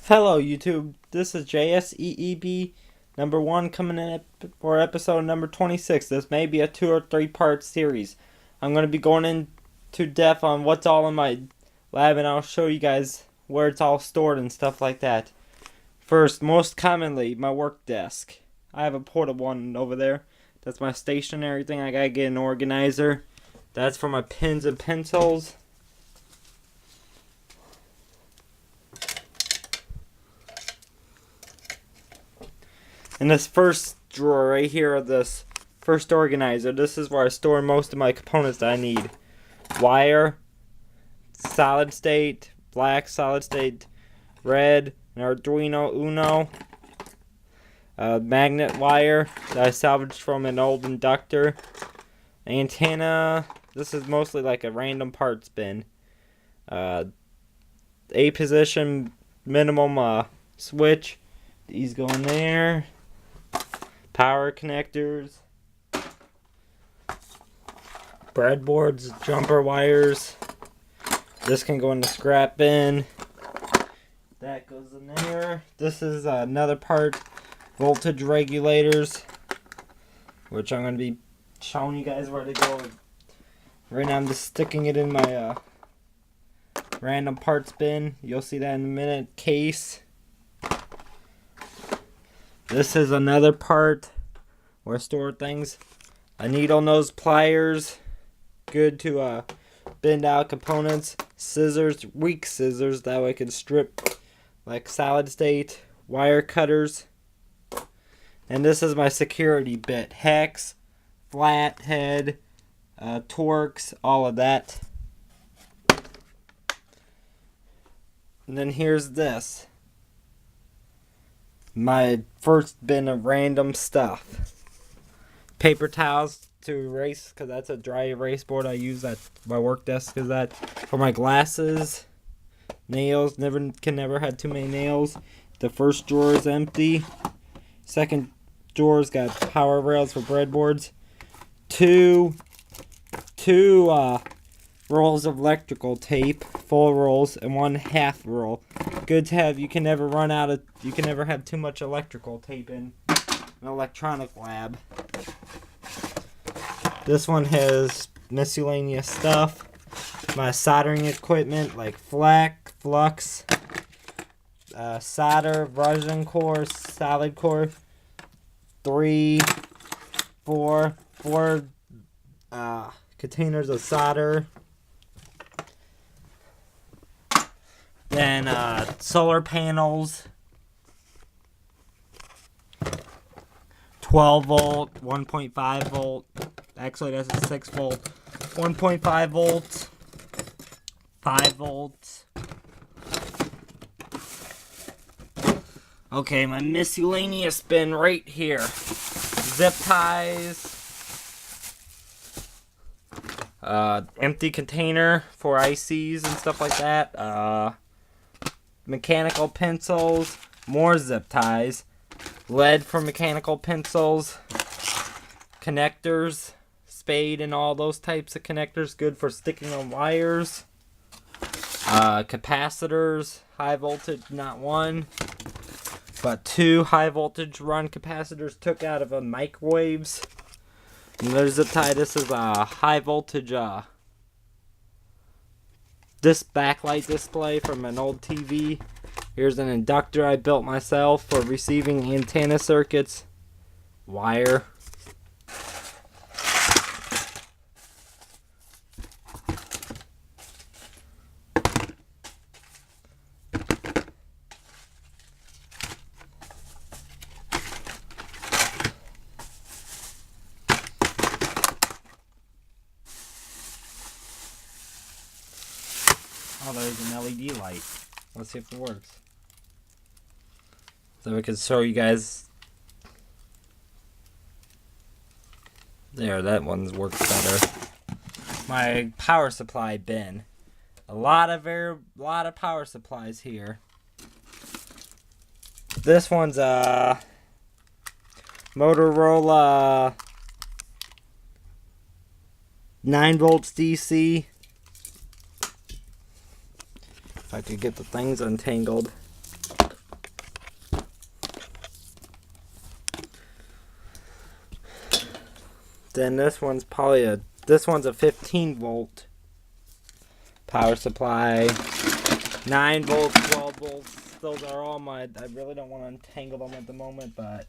Hello YouTube, this is jseeb number 1 coming in for episode number 26. This may be a 2 or 3 part series. I'm going to be going into depth on what's all in my lab, and I'll show you guys where it's all stored and stuff like that. First, most commonly, my work desk. I have a portable one over there. That's my stationary thing. I gotta get an organizer. That's for my pens and pencils. In this first drawer right here of this first organizer, this is where I store most of my components that I need. Wire, solid state, black solid state, red, an Arduino Uno, magnet wire that I salvaged from an old inductor, antenna. This is mostly like a random parts bin. A position minimum switch. These go in there. Power connectors, breadboards, jumper wires. This can go in the scrap bin. That goes in there. This is another part, voltage regulators, which I'm going to be showing you guys where to go. Right now I'm just sticking it in my random parts bin. You'll see that in a minute. Case. This is another part where I store things. A needle nose pliers, good to bend out components. Scissors, weak scissors, that way I can strip like solid state. Wire cutters. And this is my security bit. Hex, flathead, Torx, all of that. And then here's this. My first bin of random stuff. Paper towels to erase, because that's a dry erase board I use at my work desk. Is that for my glasses? Nails, can never have too many nails. The first drawer is empty. Second drawer's got power rails for breadboards. Two rolls of electrical tape, full rolls, and 1/2 roll. Good to have. You can never have too much electrical tape in an electronic lab. This one has miscellaneous stuff. My soldering equipment like flux, solder, resin core, solid core. 4 containers of solder. Then solar panels, 12 volt, 1.5 volt, actually that's a 6 volt, 1.5 volts, 5 volts. Okay, my miscellaneous bin right here. Zip ties. Empty container for ICs and stuff like that. Mechanical pencils, more zip ties, lead for mechanical pencils, connectors, spade and all those types of connectors, good for sticking on wires, capacitors, high voltage, not one, but 2 high voltage run capacitors took out of microwaves. And there's a tie. This is a high voltage this backlight display from an old TV. Here's an inductor I built myself for receiving antenna circuits. Wire. Oh, there's an LED light. Let's see if it works. So I can show you guys. There, that one's works better. My power supply bin. A lot of power supplies here. This one's Motorola 9 volts DC. If I could get the things untangled. Then this one's a 15 volt power supply. 9 volts, 12 volts. Those are all I really don't want to untangle them at the moment, but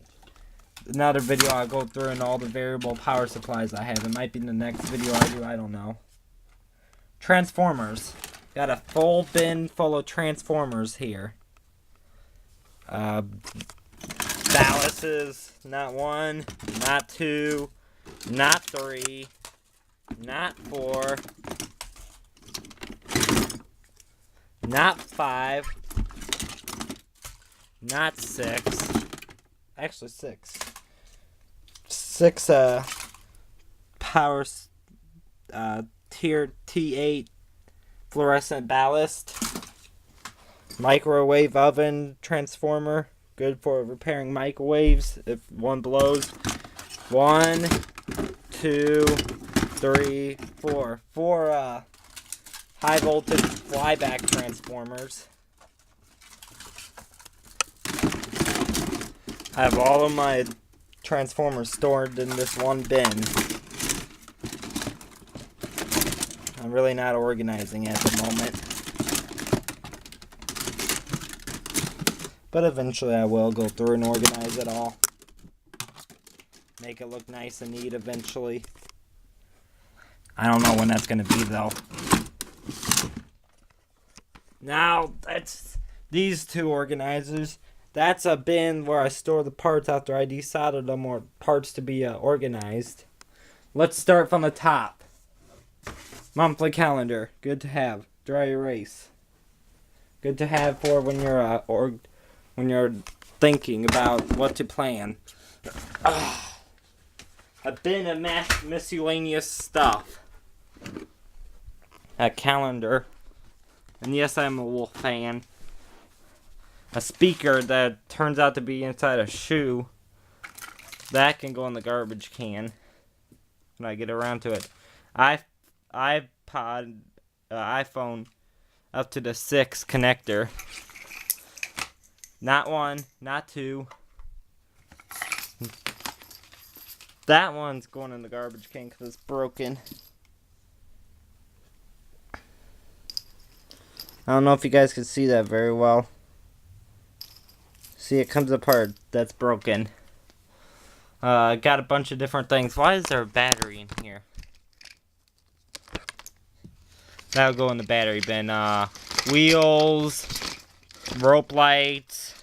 another video I'll go through and all the variable power supplies I have. It might be in the next video I do, I don't know. Transformers. Got a full bin full of transformers here. Ballasts, not 1, not 2, not 3, not 4, not 5, not 6. Actually 6. 6 power tier T8 fluorescent ballast. Microwave oven transformer. Good for repairing microwaves if one blows. 1, 2, 3, 4. 4 high voltage flyback transformers. I have all of my transformers stored in this one bin. I'm really not organizing at the moment. But eventually I will go through and organize it all. Make it look nice and neat eventually. I don't know when that's going to be though. Now, that's these 2 organizers. That's a bin where I store the parts after I desolder them or parts to be organized. Let's start from the top. Monthly calendar. Good to have. Dry erase. Good to have for when you're when you're thinking about what to plan. A bin of miscellaneous stuff. A calendar. And yes, I'm a Wolf fan. A speaker that turns out to be inside a shoe. That can go in the garbage can when I get around to it. iPhone up to the 6 connector. Not 1, not 2. That one's going in the garbage can because it's broken. I don't know if you guys can see that very well. See, it comes apart. That's broken. Got a bunch of different things. Why is there a battery in here? That'll go in the battery bin. Wheels, rope lights.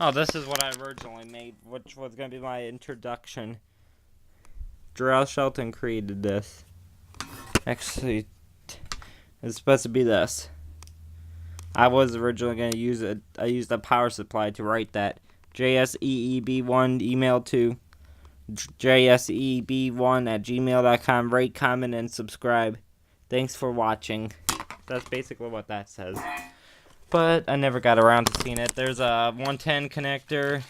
Oh, this is what I originally made, which was going to be my introduction. Jarrell Shelton created this. Actually, it's supposed to be this. I was originally going to use it. I used a power supply to write that. jseeb1 email to jseeb1@gmail.com. Rate, comment, and subscribe. Thanks for watching. That's basically what that says. But I never got around to seeing it. There's a 110 connector.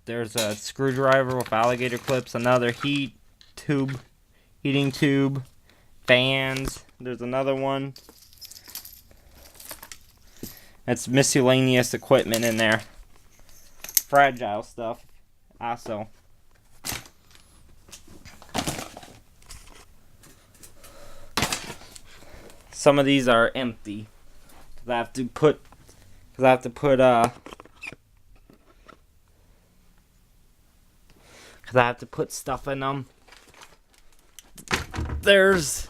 There's a screwdriver with alligator clips. Another heating tube. Fans. There's another one. That's miscellaneous equipment in there. Fragile stuff. Also. Some of these are empty. Cause I have to put stuff in them. There's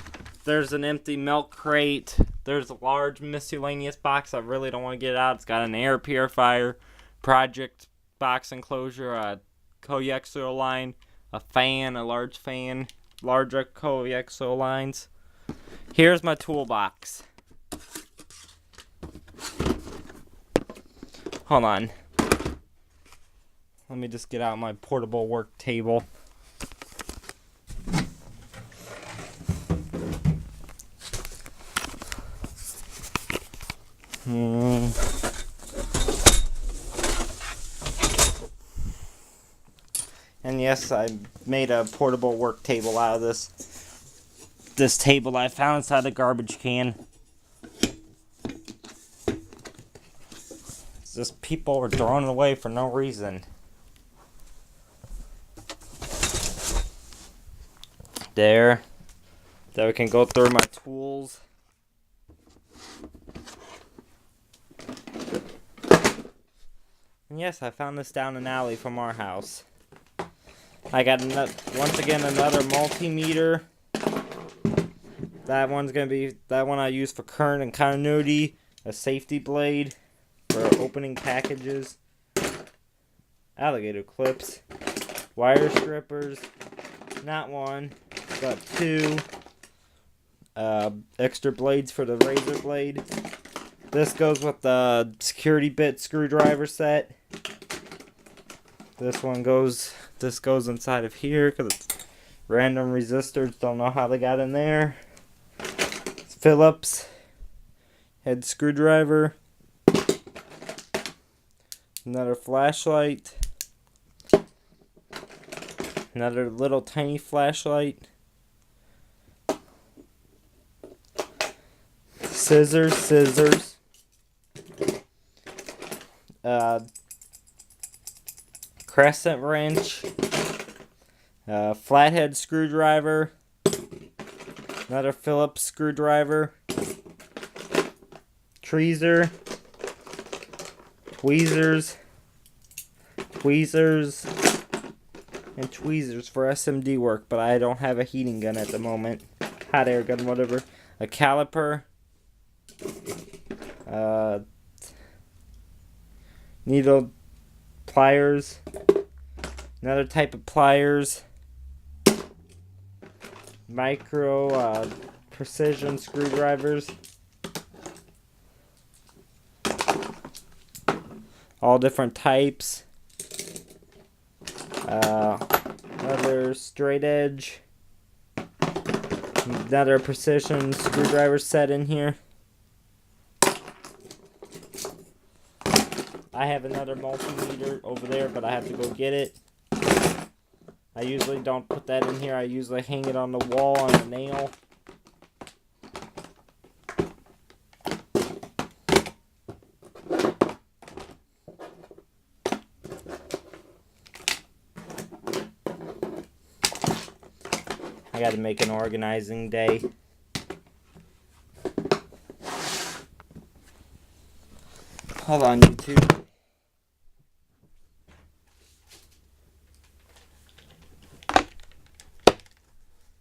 an empty milk crate. There's a large miscellaneous box. I really don't want to get it out. It's got an air purifier, project box enclosure, a coaxial line, a fan, a large fan, larger coaxial lines. Here's my toolbox. Hold on. Let me just get out my portable work table. And yes, I made a portable work table out of this table I found inside the garbage can. It's just people are throwing it away for no reason. there. Then we can go through my tools. And yes, I found this down an alley from our house. I got once again another multimeter. That one's gonna be that one I use for current and continuity. A safety blade for opening packages. Alligator clips. Wire strippers. Not one, but two. Extra blades for the razor blade. This goes with the security bit screwdriver set. This goes inside of here because it's random resistors. Don't know how they got in there. It's Phillips head screwdriver. Another flashlight. Another little tiny flashlight. Scissors. Crescent wrench. Flathead screwdriver. Another Phillips screwdriver. Tweezer. And tweezers for SMD work, but I don't have a heating gun at the moment. Hot air gun, whatever. A caliper. Needle pliers. Another type of pliers. Micro precision screwdrivers. All different types. Another straight edge. Another precision screwdriver set in here. I have another multimeter over there, but I have to go get it. I usually don't put that in here. I usually hang it on the wall on a nail. I gotta make an organizing day. Hold on, YouTube.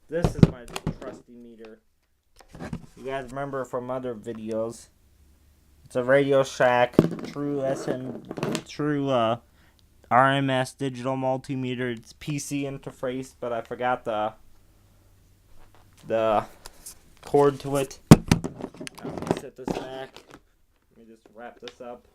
This is my trusty meter. You guys remember from other videos. It's a Radio Shack true RMS digital multimeter. It's PC interface, but I forgot the cord to it. Now let me set this back. Let me just wrap this up.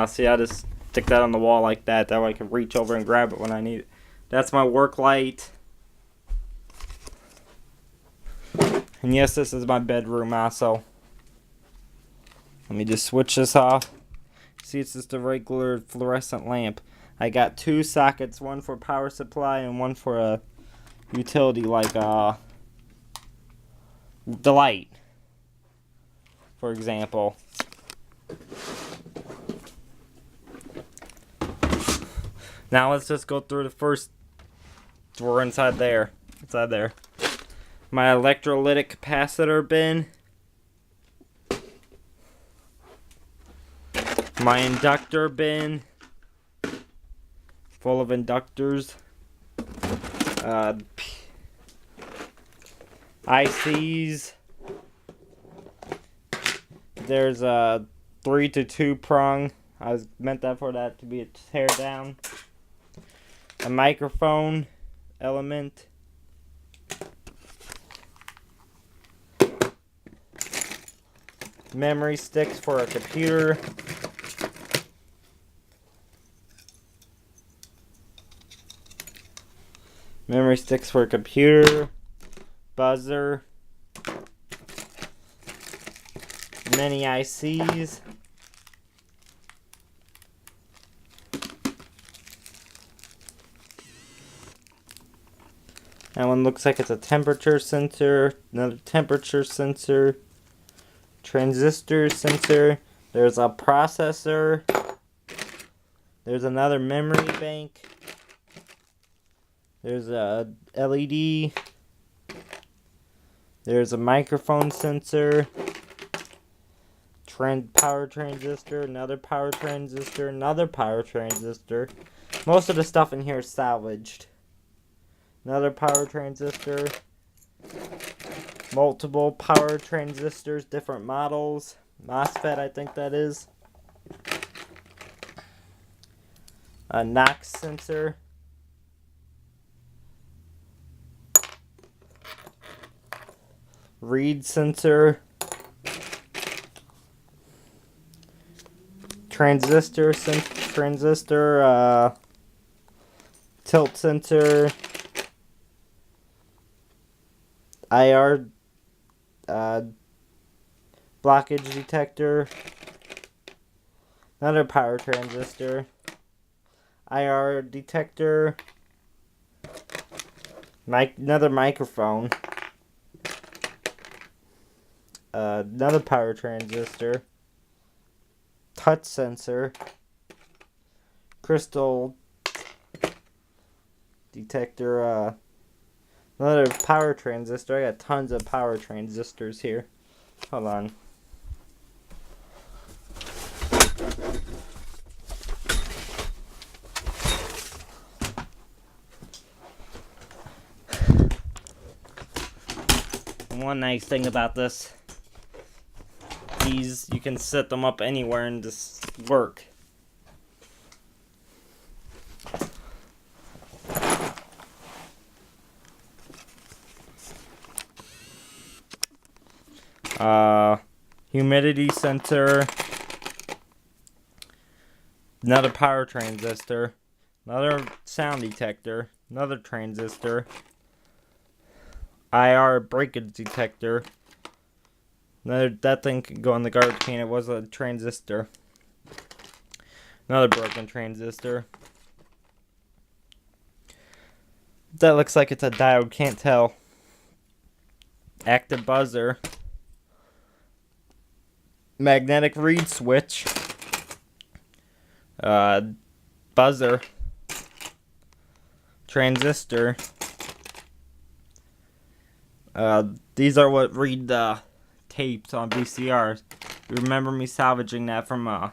See, I just stick that on the wall like that. That way I can reach over and grab it when I need it. That's my work light. And yes, this is my bedroom also. Let me just switch this off. See, it's just a regular fluorescent lamp. I got two sockets, one for power supply and one for a utility like the light, for example. Now let's just go through the first drawer inside there. My electrolytic capacitor bin. My inductor bin. Full of inductors. ICs. There's a 3 to 2 prong. I meant that for that to be a tear down. A microphone element. Memory sticks for a computer. Memory sticks for a computer. Buzzer. Many ICs. That one looks like it's a temperature sensor. Another temperature sensor. Transistor sensor. There's a processor. There's another memory bank. There's a LED. There's a microphone sensor. Power transistor. Another power transistor. Another power transistor. Most of the stuff in here is salvaged. Another power transistor. Multiple power transistors, different models. MOSFET, I think that is. A NOx sensor. Read sensor. Transistor, tilt sensor. IR blockage detector. Another power transistor. IR detector. Another microphone. Another power transistor. Touch sensor. Crystal detector. Another power transistor. I got tons of power transistors here. Hold on. One nice thing about this, these, you can set them up anywhere and just work. Humidity sensor. Another power transistor. Another sound detector. Another transistor. IR breakage detector. That thing could go in the garbage can. It was a transistor. Another broken transistor. That looks like it's a diode. Can't tell. Active buzzer. Magnetic reed switch. Buzzer. Transistor. These are what read the tapes on VCRs. You remember me salvaging that from a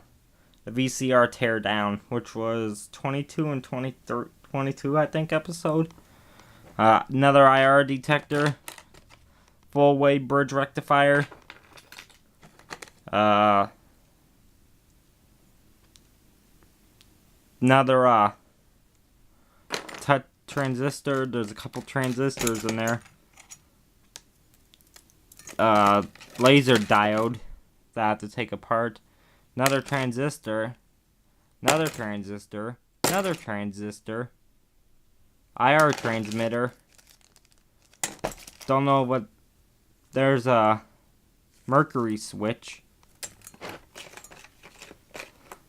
VCR teardown, which was 22 and 22, I think, episode. Another IR detector. Full wave bridge rectifier. Another touch transistor. There's a couple transistors in there. Laser diode that I have to take apart. Another transistor. Another transistor. Another transistor. IR transmitter. Don't know what. There's a mercury switch.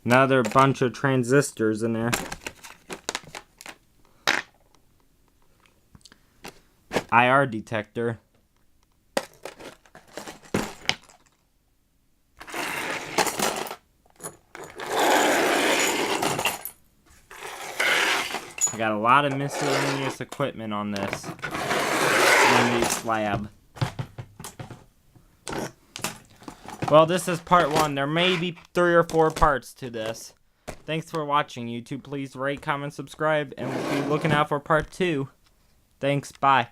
Another bunch of transistors in there. IR detector. I got a lot of miscellaneous equipment on this slab. Well, this is part 1. There may be 3 or 4 parts to this. Thanks for watching, YouTube. Please rate, comment, subscribe, and we'll be looking out for part 2. Thanks, bye.